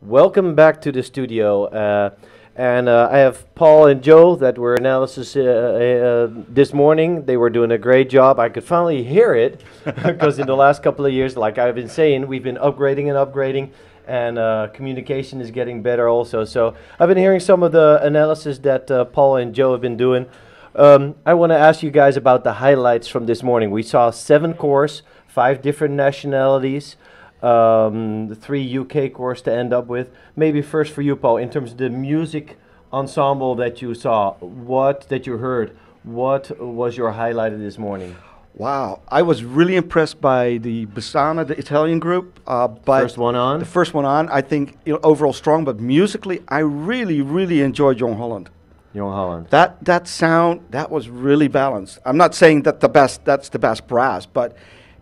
Welcome back to the studio. I have Paul and Joe that were analysis this morning. They were doing a great job. I could finally hear it because in the last couple of years, like I've been saying, we've been upgrading and upgrading, and communication is getting better also. So I've been hearing some of the analysis that Paul and Joe have been doing. I want to ask you guys about the highlights from this morning. We saw 7 cores, 5 different nationalities. 3 UK cores to end up with. Maybe first for you, Paul, in terms of the music ensemble that you saw, that you heard, what was your highlight of this morning? Wow, I was really impressed by the Bassana, the Italian group. First one on? The first one on, I think, overall strong, but musically, I really enjoyed Jong Holland. Jong Holland. That sound, that was really balanced. I'm not saying that that's the best brass, but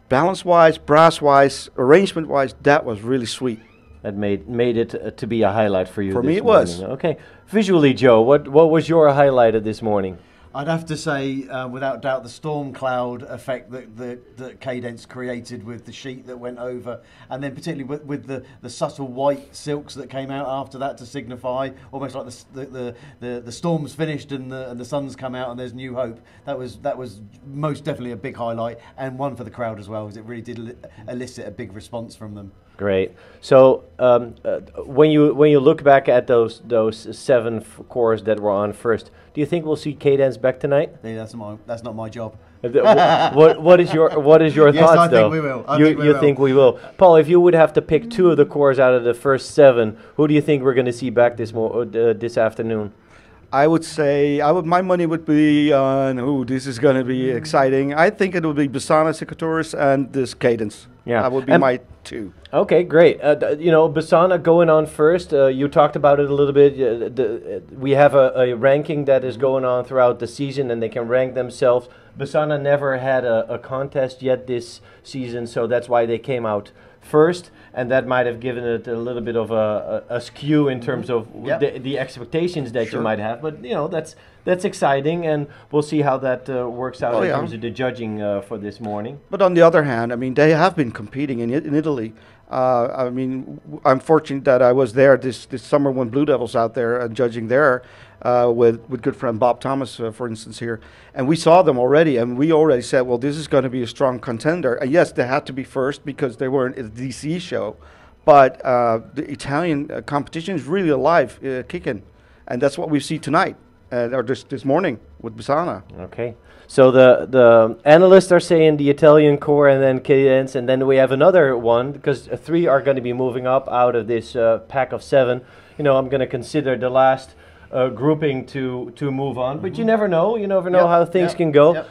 balance-wise, brass-wise, arrangement-wise, that was really sweet. That made it to be a highlight for you. For this me, it morning. was. Okay. Visually, Joe, what was your highlight of this morning? I'd have to say, without doubt, the storm cloud effect that Cadence created with the sheet that went over, and then particularly with the subtle white silks that came out after that to signify almost like the storm's finished and the sun's come out and there's new hope. That was most definitely a big highlight, and one for the crowd as well, because it really did elicit a big response from them. Great. So when you look back at those 7 cores that were on first, do you think we'll see Cadence back tonight? Yeah, that's not my job. What is your Yes, thoughts I though? think we will. You think we will? Paul, if you would have to pick 2 of the cores out of the first 7, who do you think we're going to see back this afternoon? I would say, my money would be on, this is going to be exciting. I think it will be Bassana, Secateurs, and this Cadence. Yeah. That would be my 2. Okay, great. Bassana going on first. You talked about it a little bit. We have a ranking that is going on throughout the season, and they can rank themselves. Bassana never had a contest yet this season, so that's why they came out first, and that might have given it a little bit of a skew in terms of the expectations that you might have. But that's exciting, and we'll see how that works out in terms of the judging for this morning. But on the other hand, I mean, they have been competing in Italy. I mean, I'm fortunate that I was there this summer when Blue Devils out there judging there with good friend Bob Thomas, for instance, here. And we saw them already, and we already said, well, this is going to be a strong contender. And yes, they had to be first because they weren't at the DCE show. But the Italian competition is really alive, kicking. And that's what we see tonight, or this morning with Bassana. Okay. So the analysts are saying the Italian core and then Cadence, and then we have another one, because 3 are going to be moving up out of this pack of 7. I'm going to consider the last grouping to move on, but you never know. You never know how things can go.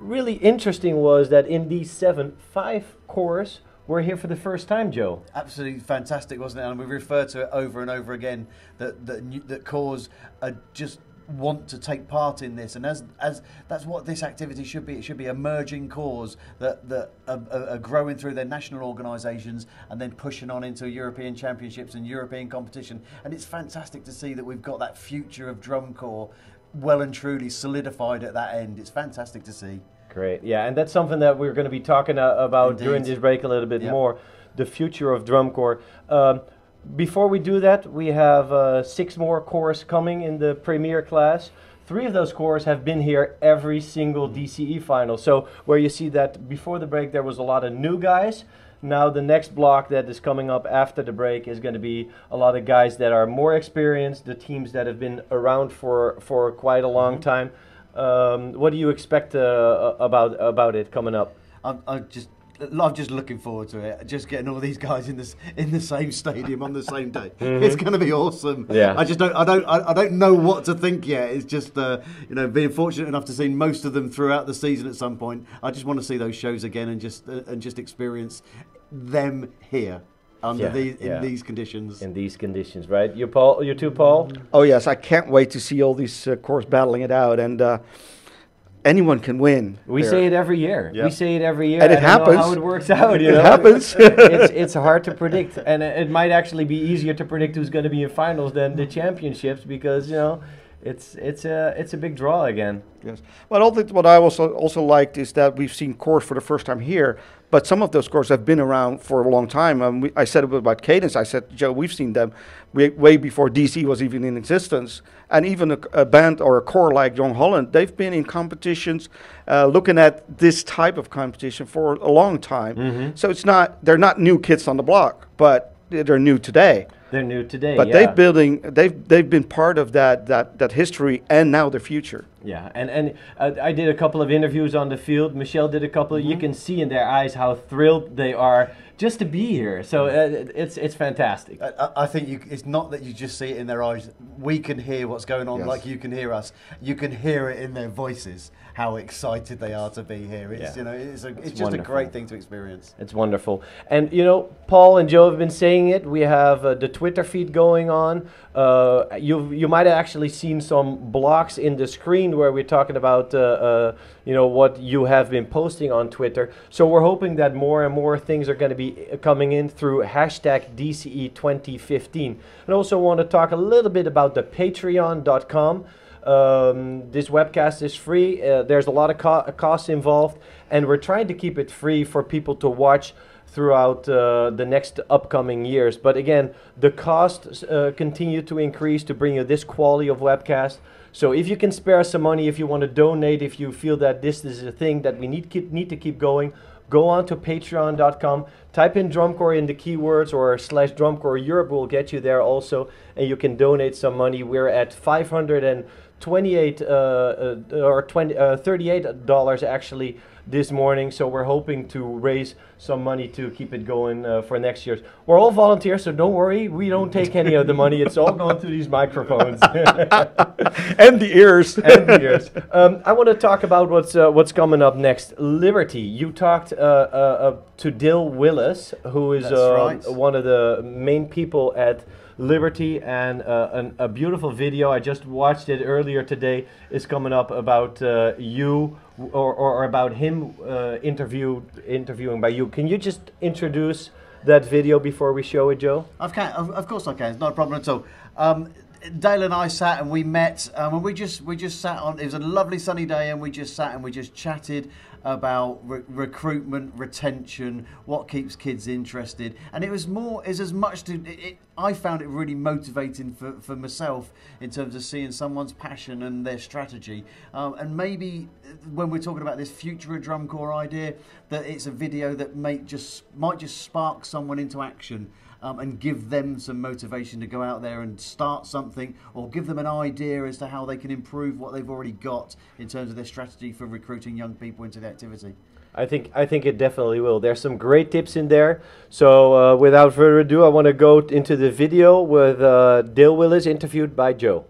Really interesting was that in these 7, 5 cores were here for the first time, Joe. Absolutely fantastic, wasn't it? And we refer to it over and over again that cores are just want to take part in this, and as that's what this activity should be. It should be a merging cause that are growing through their national organisations and then pushing on into European championships and European competition. And it's fantastic to see that we've got that future of drum corps well and truly solidified at that end. It's fantastic to see. Great, yeah, and that's something that we're going to be talking about Indeed. during this break a little bit more, the future of drum corps. Before we do that, we have 6 more cores coming in the Premier class. 3 of those cores have been here every single DCE final. So where you see that before the break there was a lot of new guys, now the next block that is coming up after the break is going to be a lot of guys that are more experienced, the teams that have been around for quite a long time. What do you expect about it coming up? I'm just looking forward to it. Just getting all these guys in the same stadium on the same day. It's going to be awesome. Yeah. I don't know what to think yet. It's just being fortunate enough to see most of them throughout the season at some point. I just want to see those shows again and just experience them here under in these conditions. In these conditions, right? You too, Paul? Oh yes, I can't wait to see all these cores battling it out, and anyone can win. We say it every year. Yeah. We say it every year. And it I don't happens. know how it works out. It happens. It's hard to predict, and it might actually be easier to predict who's going to be in finals than the championships, because it's a big draw again. Yes. Well, what I also liked is that we've seen chords for the first time here, but some of those chords have been around for a long time. I said about Cadence. I said, Joe, we've seen them way before DCE was even in existence. And even a band or a core like John Holland, they've been in competitions, looking at this type of competition for a long time. So they're not new kids on the block, but they're new today. They're new today, but yeah. they've been part of that history and now the future. Yeah, and I did a couple of interviews on the field. Michelle did a couple. You can see in their eyes how thrilled they are just to be here. So it's fantastic. I think it's not that you just see it in their eyes. We can hear what's going on, like you can hear us. You can hear it in their voices how excited they are to be here. It's it's just a great thing to experience. It's wonderful. And Paul and Joe have been saying it. We have the Twitter feed going on. You might have actually seen some blocks in the screen where we're talking about what you have been posting on Twitter. So we're hoping that more and more things are going to be coming in through hashtag DCE 2015. And also want to talk a little bit about the patreon.com. This webcast is free. There's a lot of costs involved, and we're trying to keep it free for people to watch throughout the next upcoming years. But again, the costs continue to increase to bring you this quality of webcast. So if you can spare some money, if you want to donate, if you feel that this is a thing that we need to keep going, go on to patreon.com, type in drumcore in the keywords or /drumcore Europe will get you there also, and you can donate some money. We're at $528 or $38 actually this morning, so we're hoping to raise some money to keep it going for next year. We're all volunteers, so don't worry, we don't take any of the money. It's all going through these microphones and the ears. And the ears. I want to talk about what's coming up next. Liberty. You talked to Dill Willis, who is one of the main people at Liberty, and a beautiful video, I just watched it earlier today, is coming up about you or about him interviewing by you. Can you just introduce that video before we show it, Joe? Of course I can. It's not a problem at all. Dale and I sat and we met, and we just sat on. It was a lovely sunny day, and we just sat and we just chatted about recruitment, retention, what keeps kids interested, and it was as much to. I found it really motivating for myself in terms of seeing someone's passion and their strategy, and maybe when we're talking about this future of drum corps idea, that it's a video that might just spark someone into action. And give them some motivation to go out there and start something, or give them an idea as to how they can improve what they've already got in terms of their strategy for recruiting young people into the activity. I think it definitely will. There's some great tips in there. So without further ado, I want to go into the video with Dale Willis interviewed by Joe.